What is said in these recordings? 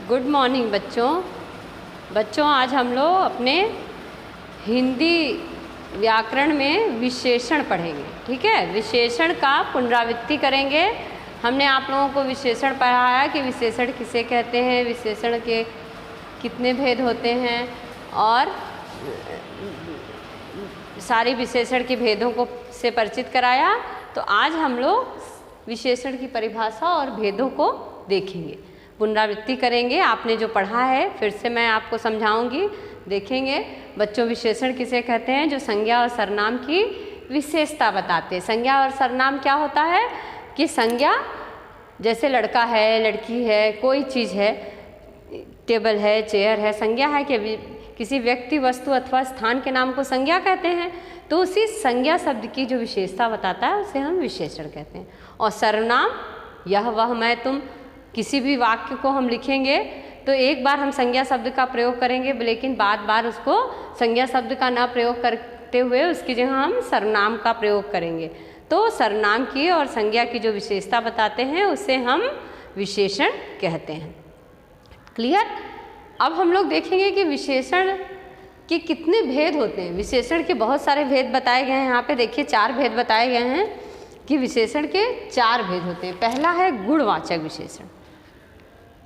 Good morning बच्चों आज हम लोग अपने हिंदी व्याकरण में विशेषण पढ़ेंगे। ठीक है, विशेषण का पुनरावृत्ति करेंगे। हमने आप लोगों को विशेषण पढ़ाया कि विशेषण किसे कहते हैं, विशेषण के कितने भेद होते हैं और सारे विशेषण के भेदों को से परिचित कराया। तो आज हम लोग विशेषण की परिभाषा और भेदों को देखेंगे, पुनरावृत्ति करेंगे। आपने जो पढ़ा है फिर से मैं आपको समझाऊंगी, देखेंगे। बच्चों, विशेषण किसे कहते हैं? जो संज्ञा और सर्वनाम की विशेषता बताते हैं। संज्ञा और सर्वनाम क्या होता है कि संज्ञा जैसे लड़का है, लड़की है, कोई चीज़ है, टेबल है, चेयर है, संज्ञा है कि किसी व्यक्ति, वस्तु अथवा स्थान के नाम को संज्ञा कहते हैं। तो उसी संज्ञा शब्द की जो विशेषता बताता है उसे हम विशेषण कहते हैं। और सर्वनाम यह, वह, मैं, तुम, किसी भी वाक्य को हम लिखेंगे तो एक बार हम संज्ञा शब्द का प्रयोग करेंगे, लेकिन बार उसको संज्ञा शब्द का ना प्रयोग करते हुए उसकी जगह हम सर्वनाम का प्रयोग करेंगे। तो सर्वनाम की और संज्ञा की जो विशेषता बताते हैं उसे हम विशेषण कहते हैं। क्लियर? अब हम लोग देखेंगे कि विशेषण के कितने भेद होते हैं। विशेषण के बहुत सारे भेद बताए गए हैं। यहाँ पे देखिए 4 भेद बताए गए हैं कि विशेषण के 4 भेद होते हैं। पहला है गुणवाचक विशेषण।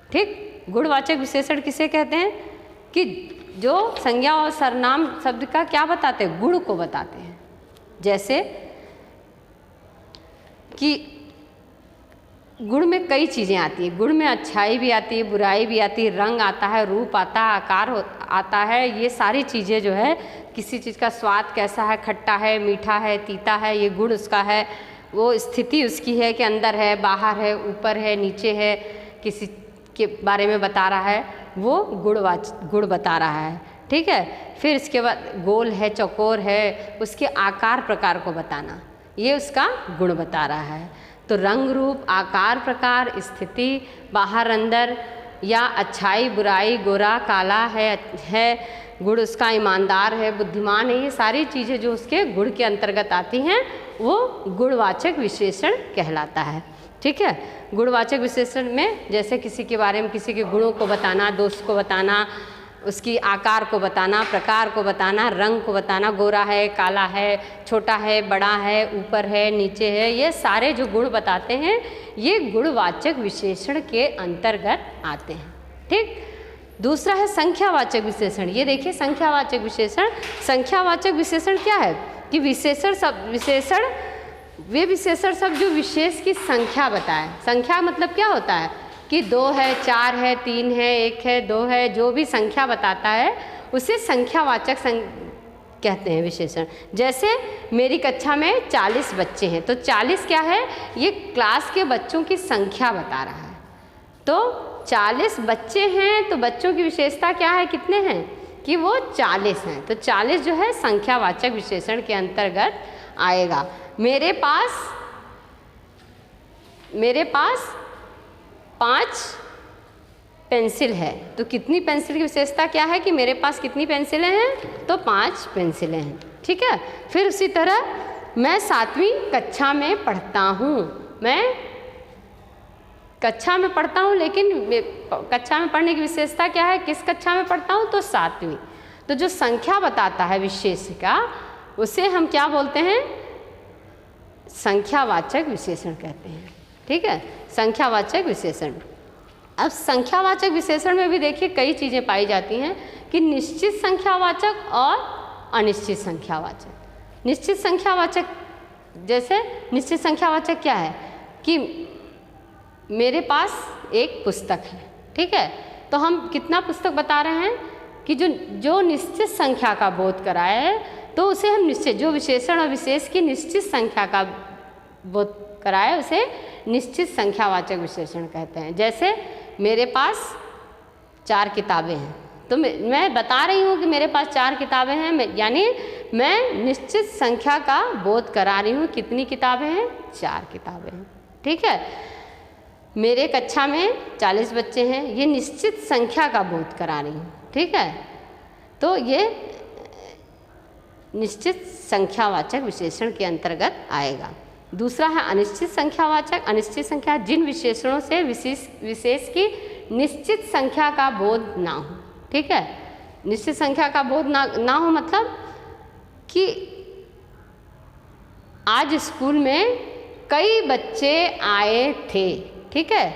ठीक, गुणवाचक विशेषण किसे कहते हैं? कि जो संज्ञा और सर्वनाम शब्द का क्या बताते हैं? गुण को बताते हैं। जैसे कि गुण में कई चीज़ें आती हैं। गुण में अच्छाई भी आती है, बुराई भी आती है, रंग आता है, रूप आता है, आकार आता है। ये सारी चीज़ें जो है, किसी चीज़ का स्वाद कैसा है, खट्टा है, मीठा है, तीता है, ये गुण उसका है। वो स्थिति उसकी है कि अंदर है, बाहर है, ऊपर है, नीचे है, किसी के बारे में बता रहा है, वो गुण बता रहा है। ठीक है, फिर इसके बाद गोल है, चौकोर है, उसके आकार प्रकार को बताना, ये उसका गुण बता रहा है। तो रंग, रूप, आकार, प्रकार, स्थिति, बाहर, अंदर, या अच्छाई, बुराई, गोरा, काला है गुण उसका, ईमानदार है, बुद्धिमान है, ये सारी चीज़ें जो उसके गुण के अंतर्गत आती हैं वो गुणवाचक विशेषण कहलाता है। ठीक है, गुणवाचक विशेषण में जैसे किसी के बारे में, किसी के गुणों को बताना, दोष को बताना, उसकी आकार को बताना, प्रकार को बताना, रंग को बताना, गोरा है, काला है, छोटा है, बड़ा है, ऊपर है, नीचे है, ये सारे जो गुण बताते हैं ये गुणवाचक विशेषण के अंतर्गत आते हैं। ठीक, दूसरा है संख्यावाचक विशेषण। ये देखिए संख्यावाचक विशेषण। संख्यावाचक विशेषण क्या है कि वे विशेषण सब जो विशेष की संख्या बताए। संख्या मतलब क्या होता है कि 2 है, 4 है, 3 है, 1 है, 2 है, जो भी संख्या बताता है उसे संख्यावाचक कहते हैं विशेषण। जैसे मेरी कक्षा में 40 बच्चे हैं, तो 40 क्या है? ये क्लास के बच्चों की संख्या बता रहा है। तो 40 बच्चे हैं तो बच्चों की विशेषता क्या है, कितने हैं? कि वो 40 हैं। तो 40 जो है संख्यावाचक विशेषण के अंतर्गत आएगा। मेरे पास 5 पेंसिल है, तो कितनी पेंसिल की विशेषता क्या है कि मेरे पास कितनी पेंसिलें हैं? तो 5 पेंसिलें हैं। ठीक है, फिर उसी तरह मैं 7वीं कक्षा में पढ़ता हूँ। मैं कक्षा में पढ़ता हूँ, लेकिन कक्षा में पढ़ने की विशेषता क्या है? किस कक्षा में पढ़ता हूँ? तो 7वीं। तो जो संख्या बताता है विशेष का उसे हम क्या बोलते हैं? संख्यावाचक विशेषण कहते हैं। ठीक है, संख्यावाचक विशेषण। अब संख्यावाचक विशेषण में भी देखिए कई चीज़ें पाई जाती हैं कि निश्चित संख्यावाचक और अनिश्चित संख्यावाचक। निश्चित संख्यावाचक, जैसे निश्चित संख्यावाचक क्या है कि मेरे पास एक पुस्तक है। ठीक है, तो हम कितना पुस्तक बता रहे हैं कि जो निश्चित संख्या का बोध कराए, तो उसे हम निश्चित, जो विशेषण और विशेष की निश्चित संख्या का बोध कराए उसे निश्चित संख्यावाचक विशेषण कहते हैं। जैसे मेरे पास 4 किताबें हैं, तो मैं बता रही हूँ कि मेरे पास 4 किताबें हैं, यानी मैं निश्चित संख्या का बोध करा रही हूँ। कितनी किताबें हैं? 4 किताबें हैं। ठीक है, मेरे कक्षा में 40 बच्चे हैं, ये निश्चित संख्या का बोध करा रही हूँ। ठीक है, तो ये निश्चित संख्यावाचक विशेषण के अंतर्गत आएगा। दूसरा है अनिश्चित संख्यावाचक। अनिश्चित संख्या जिन विशेषणों से विशेष की निश्चित संख्या का बोध ना हो। ठीक है, निश्चित संख्या का बोध ना हो मतलब कि आज स्कूल में कई बच्चे आए थे। ठीक है,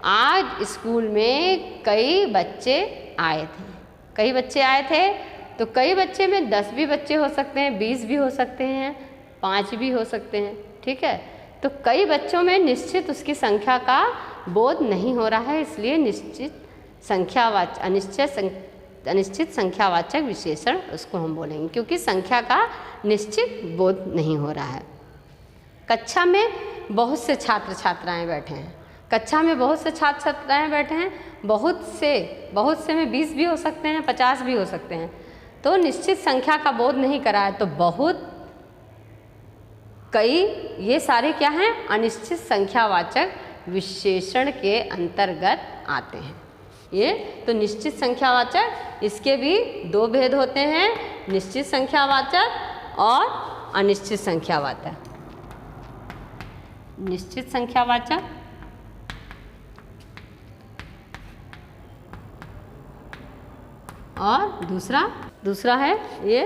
आज स्कूल में कई बच्चे आए थे। कई बच्चे आए थे तो कई बच्चे में 10 भी बच्चे हो सकते हैं, 20 भी हो सकते हैं, 5 भी हो सकते हैं। ठीक है, तो कई बच्चों में निश्चित उसकी संख्या का बोध नहीं हो रहा है, इसलिए अनिश्चित संख्यावाचक विशेषण उसको हम बोलेंगे, क्योंकि संख्या का निश्चित बोध नहीं हो रहा है। कक्षा में बहुत से छात्र छात्राएं बैठे हैं। कक्षा में बहुत से छात्र छात्राएं बैठे हैं, बहुत से में 20 भी हो सकते हैं, 50 भी हो सकते हैं। तो निश्चित संख्या का बोध नहीं करा है, तो बहुत, कई, ये सारे क्या हैं? अनिश्चित संख्यावाचक विशेषण के अंतर्गत आते हैं। ये तो निश्चित संख्यावाचक, इसके भी 2 भेद होते हैं, निश्चित संख्यावाचक और अनिश्चित संख्यावाचक। निश्चित संख्यावाचक और दूसरा है ये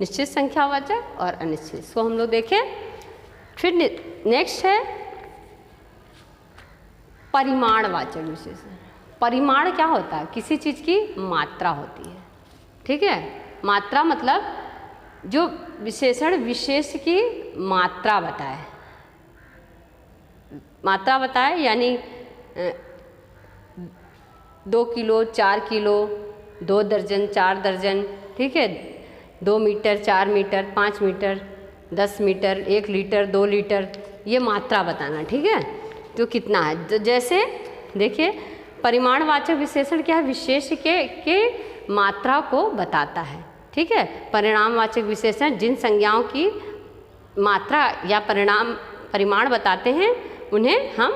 निश्चित संख्यावाचक और अनिश्चित। इसको हम लोग देखें। फिर नेक्स्ट है परिमाणवाचक विशेषण। परिमाण क्या होता है? किसी चीज़ की मात्रा होती है। ठीक है, मात्रा मतलब जो विशेषण विशेष की मात्रा बताए, यानी 2 किलो, 4 किलो, 2 दर्जन, 4 दर्जन। ठीक है, 2 metre, 4 metre, 5 metre, 10 metre, 1 litre, 2 litre, ये मात्रा बताना। ठीक है, तो कितना है? तो जैसे देखिए, परिमाणवाचक विशेषण क्या है? विशेष के मात्रा को बताता है। ठीक है, परिणामवाचक विशेषण जिन संज्ञाओं की मात्रा या परिमाण बताते हैं उन्हें हम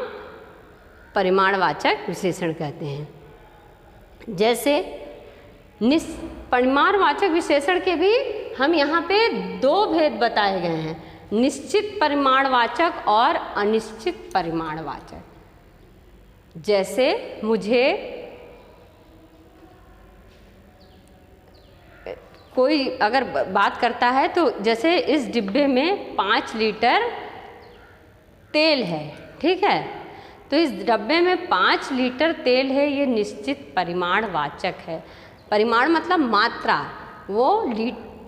परिमाणवाचक विशेषण कहते हैं। जैसे परिमाणवाचक विशेषण के भी हम यहाँ पे 2 भेद बताए गए हैं, निश्चित परिमाणवाचक और अनिश्चित परिमाणवाचक। जैसे मुझे कोई अगर बात करता है तो जैसे इस डिब्बे में 5 लीटर तेल है। ठीक है, तो इस डब्बे में 5 लीटर तेल है, ये निश्चित परिमाणवाचक है। परिमाण मतलब मात्रा, वो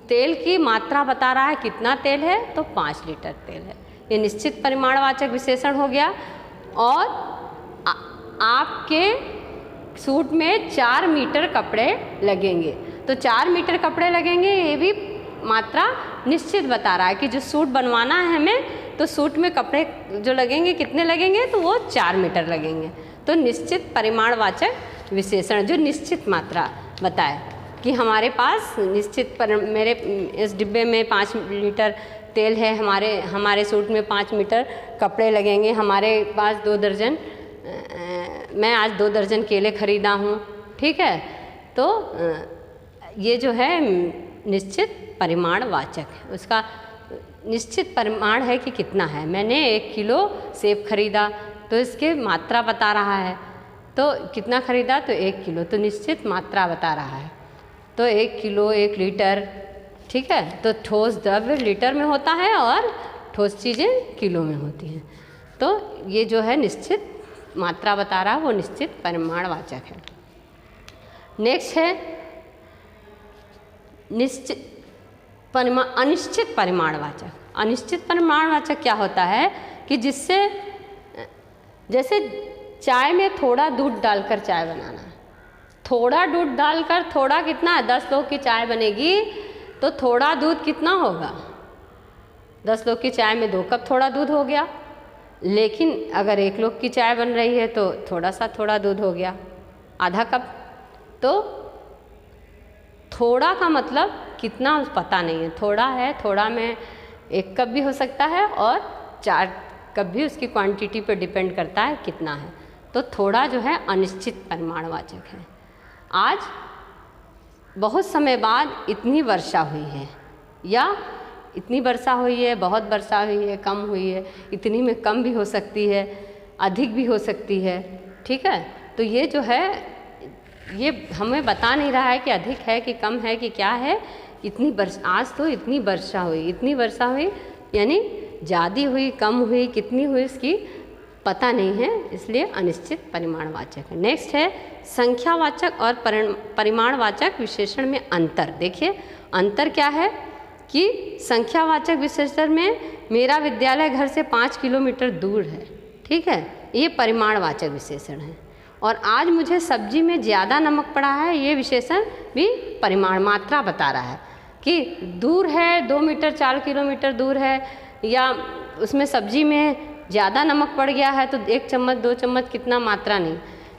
तेल की मात्रा बता रहा है कितना तेल है, तो 5 लीटर तेल है, ये निश्चित परिमाणवाचक विशेषण हो गया। और आपके सूट में 4 मीटर कपड़े लगेंगे, तो 4 मीटर कपड़े लगेंगे, ये भी मात्रा निश्चित बता रहा है कि जो सूट बनवाना है हमें, तो सूट में कपड़े जो लगेंगे कितने लगेंगे, तो वो 4 मीटर लगेंगे। तो निश्चित परिमाणवाचक विशेषण जो निश्चित मात्रा बताए कि हमारे पास मेरे इस डिब्बे में 5 लीटर तेल है, हमारे सूट में 5 मीटर कपड़े लगेंगे, हमारे पास 2 दर्जन, मैं आज 2 दर्जन केले खरीदा हूँ। ठीक है, तो ये जो है निश्चित परिमाणवाचक है, उसका निश्चित परिमाण है कि कितना है। मैंने 1 किलो सेब खरीदा, तो इसके मात्रा बता रहा है, तो कितना खरीदा, तो 1 किलो, तो निश्चित मात्रा बता रहा है। तो 1 किलो, 1 लीटर। ठीक है, तो ठोस द्रव्य लीटर में होता है और ठोस चीज़ें किलो में होती हैं। तो ये जो है निश्चित मात्रा बता रहा है, वो निश्चित परिमाणवाचक है। नेक्स्ट है अनिश्चित परिमाणवाचक। अनिश्चित परिमाणवाचक क्या होता है कि जैसे चाय में थोड़ा दूध डालकर चाय बनाना, थोड़ा दूध डालकर, थोड़ा कितना, 10 लोग की चाय बनेगी, तो थोड़ा दूध कितना होगा, 10 लोग की चाय में 2 कप थोड़ा दूध हो गया। लेकिन अगर 1 लोग की चाय बन रही है तो थोड़ा दूध हो गया, आधा कप। तो थोड़ा का मतलब कितना पता नहीं है, थोड़ा है, थोड़ा में 1 कप भी हो सकता है और 4 कप भी, उसकी क्वांटिटी पर डिपेंड करता है कितना है। तो थोड़ा जो है अनिश्चित परिमाणवाचक है। आज बहुत समय बाद इतनी वर्षा हुई है, या इतनी वर्षा हुई है, बहुत वर्षा हुई है, कम हुई है, इतनी में कम भी हो सकती है, अधिक भी हो सकती है। ठीक है, तो ये जो है ये हमें बता नहीं रहा है कि अधिक है कि कम है कि क्या है। आज तो इतनी वर्षा हुई यानी ज़्यादा हुई कम हुई कितनी हुई इसकी पता नहीं है, इसलिए अनिश्चित परिमाणवाचक है। नेक्स्ट है संख्यावाचक और परिमाणवाचक विशेषण में अंतर। देखिए अंतर क्या है कि संख्यावाचक विशेषण में मेरा विद्यालय घर से 5 किलोमीटर दूर है, ठीक है, ये परिमाणवाचक विशेषण है। और आज मुझे सब्जी में ज़्यादा नमक पड़ा है, ये विशेषण भी परिमाण मात्रा बता रहा है कि दूर है 2 मीटर 4 किलोमीटर दूर है, या उसमें सब्जी में ज़्यादा नमक पड़ गया है तो 1 चम्मच 2 चम्मच कितना मात्रा नहीं।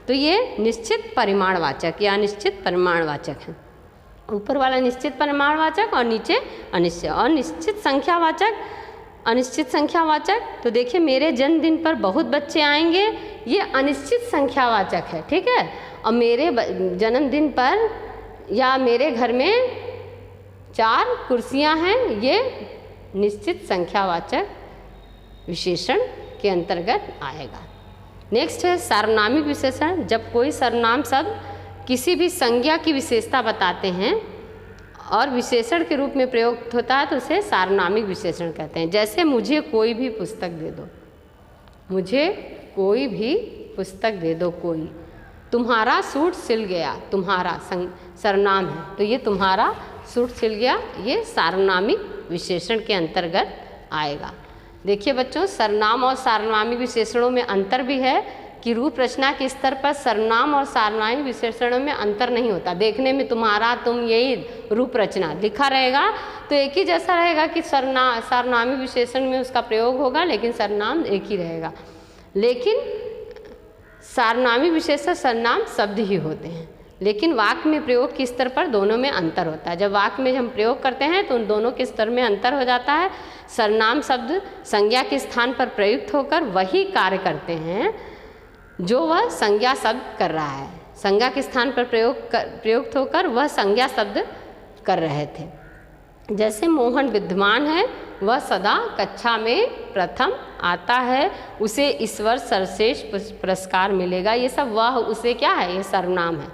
तो ये निश्चित परिमाणवाचक या अनिश्चित परिमाणवाचक है। ऊपर वाला निश्चित परिमाणवाचक और नीचे अनिश्चित। और निश्चित संख्यावाचक अनिश्चित संख्यावाचक, तो देखिए मेरे जन्मदिन पर बहुत बच्चे आएंगे, ये अनिश्चित संख्यावाचक है, ठीक है। और मेरे जन्मदिन पर या मेरे घर में 4 कुर्सियां हैं, ये निश्चित संख्यावाचक विशेषण के अंतर्गत आएगा। नेक्स्ट है सार्वनामिक विशेषण। जब कोई सर्वनाम शब्द किसी भी संज्ञा की विशेषता बताते हैं और विशेषण के रूप में प्रयोग होता है तो उसे सार्वनामिक विशेषण कहते हैं। जैसे मुझे कोई भी पुस्तक दे दो, मुझे कोई भी पुस्तक दे दो, कोई। तुम्हारा सूट सिल गया, तुम्हारा सर्वनाम है तो ये तुम्हारा सूट सिल गया, ये सार्वनामिक विशेषण के अंतर्गत आएगा। देखिए बच्चों, सर्वनाम और सार्वनामिक विशेषणों में अंतर भी है कि रूप रचना के स्तर पर सर्वनाम और सार्वनामिक विशेषणों में अंतर नहीं होता। देखने में तुम्हारा तुम यही रूप रचना लिखा रहेगा तो एक ही जैसा रहेगा कि सार्वनामिक विशेषण में उसका प्रयोग होगा, लेकिन सर्वनाम एक ही रहेगा। लेकिन सार्वनामिक विशेषण सर्वनाम शब्द ही होते हैं, लेकिन वाक्य में प्रयोग के स्तर पर दोनों में अंतर होता है। जब वाक्य में हम प्रयोग करते हैं तो उन दोनों के स्तर में अंतर हो जाता है। सर्वनाम शब्द संज्ञा के स्थान पर प्रयुक्त होकर वही कार्य करते हैं जो वह संज्ञा शब्द कर रहा है। संज्ञा के स्थान पर प्रयुक्त होकर वह संज्ञा शब्द कर रहे थे। जैसे मोहन विद्वान है, वह सदा कक्षा में प्रथम आता है, उसे इस वर्ष सर्वश्रेष्ठ पुरस्कार मिलेगा। ये सब वह उसे क्या है, ये सर्वनाम है।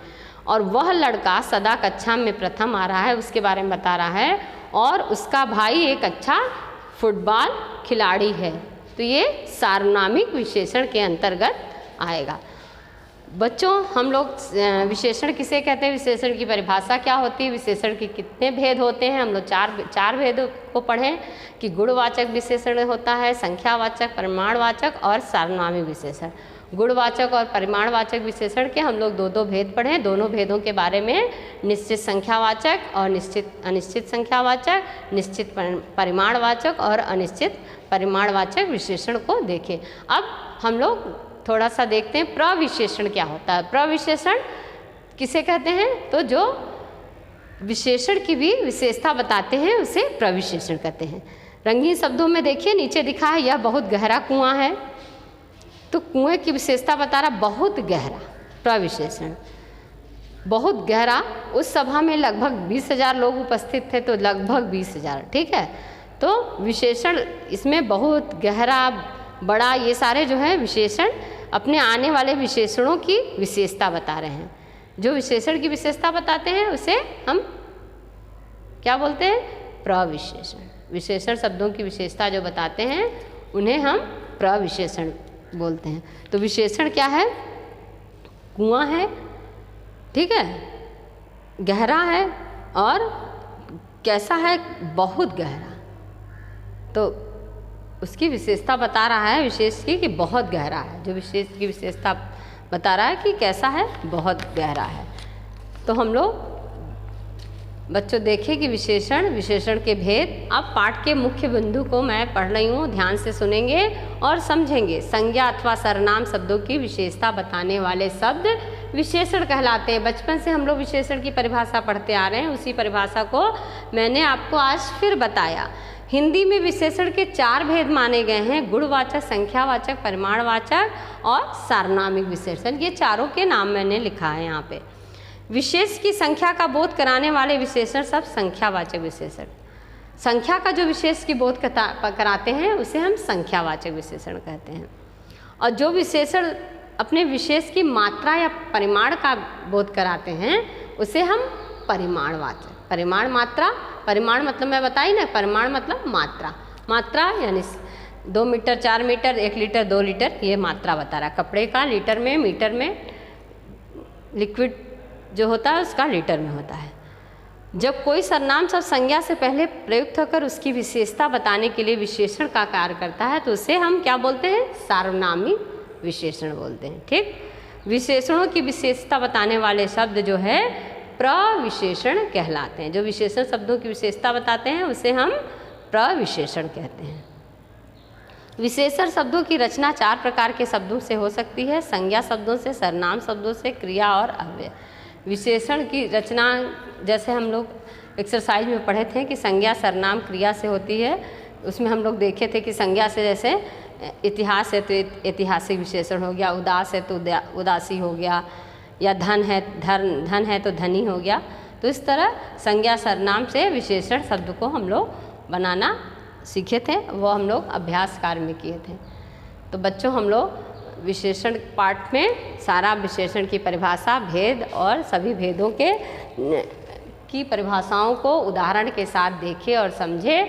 और वह लड़का सदा कक्षा में प्रथम आ रहा है, उसके बारे में बता रहा है। और उसका भाई एक अच्छा फुटबॉल खिलाड़ी है, तो ये सार्वनामिक विशेषण के अंतर्गत आएगा। बच्चों, हम लोग विशेषण किसे कहते हैं, विशेषण की परिभाषा क्या होती है, विशेषण के कितने भेद होते हैं, हम लोग चार भेदों को पढ़ें कि गुणवाचक विशेषण होता है, संख्यावाचक, परिमाणवाचक और सार्वनामिक विशेषण। गुणवाचक और परिमाणवाचक विशेषण के हम लोग दो भेद पढ़े। दोनों भेदों के बारे में निश्चित संख्यावाचक और अनिश्चित संख्यावाचक, निश्चित परिमाणवाचक और अनिश्चित परिमाणवाचक विशेषण को देखें। अब हम लोग थोड़ा सा देखते हैं प्रविशेषण क्या होता है। प्रविशेषण किसे कहते हैं, तो जो विशेषण की भी विशेषता बताते हैं उसे प्रविशेषण कहते हैं। रंगीन शब्दों में देखिए, नीचे दिखा है यह बहुत गहरा कुआं है, तो कुएं की विशेषता बता रहा बहुत गहरा। प्रविशेषण बहुत गहरा, उस सभा में लगभग 20,000 लोग उपस्थित थे, तो लगभग 20,000, ठीक है। तो विशेषण इसमें बहुत गहरा, बड़ा, ये सारे जो है विशेषण अपने आने वाले विशेषणों की विशेषता बता रहे हैं। जो विशेषण की विशेषता बताते हैं उसे हम क्या बोलते हैं, प्रविशेषण। विशेषण शब्दों की विशेषता जो बताते हैं उन्हें हम प्रविशेषण बोलते हैं। तो विशेषण क्या है, कुआं है, ठीक है, गहरा है, और कैसा है, बहुत गहरा, तो उसकी विशेषता बता रहा है विशेष की कि बहुत गहरा है। जो विशेष की विशेषता बता रहा है कि कैसा है, बहुत गहरा है। तो हम लोग बच्चों देखें कि विशेषण के भेद। अब पाठ के मुख्य बिंदु को मैं पढ़ रही हूँ, ध्यान से सुनेंगे और समझेंगे। संज्ञा अथवा सर्वनाम शब्दों की विशेषता बताने वाले शब्द विशेषण कहलाते हैं। बचपन से हम लोग विशेषण की परिभाषा पढ़ते आ रहे हैं, उसी परिभाषा को मैंने आपको आज फिर बताया। हिंदी में विशेषण के 4 भेद माने गए हैं, गुणवाचक, संख्यावाचक, परिमाणवाचक और सार्वनामिक विशेषण। ये चारों के नाम मैंने लिखा है यहाँ पे। विशेष की संख्या का बोध कराने वाले विशेषण सब संख्यावाचक विशेषण। संख्या का जो विशेष की बोध कराते हैं उसे हम संख्यावाचक विशेषण कहते हैं। और जो विशेषण अपने विशेष की मात्रा या परिमाण का बोध कराते हैं उसे हम परिमाणवाचक, परिमाण मात्रा, परिमाण मतलब मैं बताई ना, परिमाण मतलब मात्रा, मात्रा यानी 2 मीटर 4 मीटर 1 लीटर 2 लीटर ये मात्रा बता रहा है। कपड़े का लीटर में, मीटर में, लिक्विड जो होता है उसका लीटर में होता है। जब कोई सर्वनाम शब्द संज्ञा से पहले प्रयुक्त होकर उसकी विशेषता बताने के लिए विशेषण का कार्य करता है तो उसे हम क्या बोलते हैं? सार्वनामी विशेषण बोलते हैं। ठीक, विशेषणों की विशेषता बताने वाले शब्द जो है प्रविशेषण कहलाते हैं। जो विशेषण शब्दों की विशेषता बताते हैं उसे हम प्रविशेषण कहते हैं। विशेषण शब्दों की रचना 4 प्रकार के शब्दों से हो सकती है, संज्ञा शब्दों से, सर्वनाम शब्दों से, क्रिया और अव्यय। विशेषण की रचना जैसे हम लोग एक्सरसाइज में पढ़े थे कि संज्ञा सर्वनाम क्रिया से होती है। उसमें हम लोग देखे थे कि संज्ञा से जैसे इतिहास है तो ऐतिहासिक विशेषण हो गया, उदास है तो उदासी हो गया, या धन है तो धनी हो गया। तो इस तरह संज्ञा सर्वनाम से विशेषण शब्द को हम लोग बनाना सीखे थे, वो हम लोग अभ्यास कार्य में किए थे। तो बच्चों हम लोग विशेषण पाठ में सारा विशेषण की परिभाषा, भेद और सभी भेदों की परिभाषाओं को उदाहरण के साथ देखे और समझे।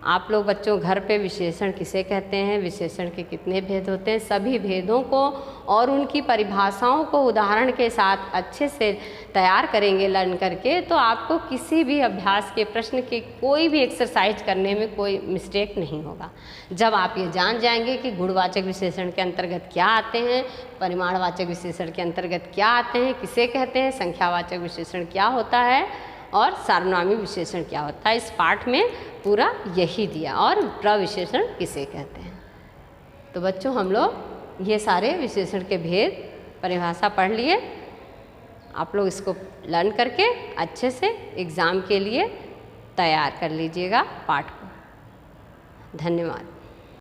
आप लोग बच्चों घर पे विशेषण किसे कहते हैं, विशेषण के कितने भेद होते हैं, सभी भेदों को और उनकी परिभाषाओं को उदाहरण के साथ अच्छे से तैयार करेंगे लर्न करके, तो आपको किसी भी अभ्यास के प्रश्न के कोई भी एक्सरसाइज करने में कोई मिस्टेक नहीं होगा। जब आप ये जान जाएंगे कि गुणवाचक विशेषण के अंतर्गत क्या आते हैं, परिमाणवाचक विशेषण के अंतर्गत क्या आते हैं, किसे कहते हैं, संख्यावाचक विशेषण क्या होता है और सार्वनामी विशेषण क्या होता है। इस पाठ में पूरा यही दिया, और प्रविशेषण किसे कहते हैं। तो बच्चों हम लोग ये सारे विशेषण के भेद परिभाषा पढ़ लिए। आप लोग इसको लर्न करके अच्छे से एग्ज़ाम के लिए तैयार कर लीजिएगा पाठ को। धन्यवाद।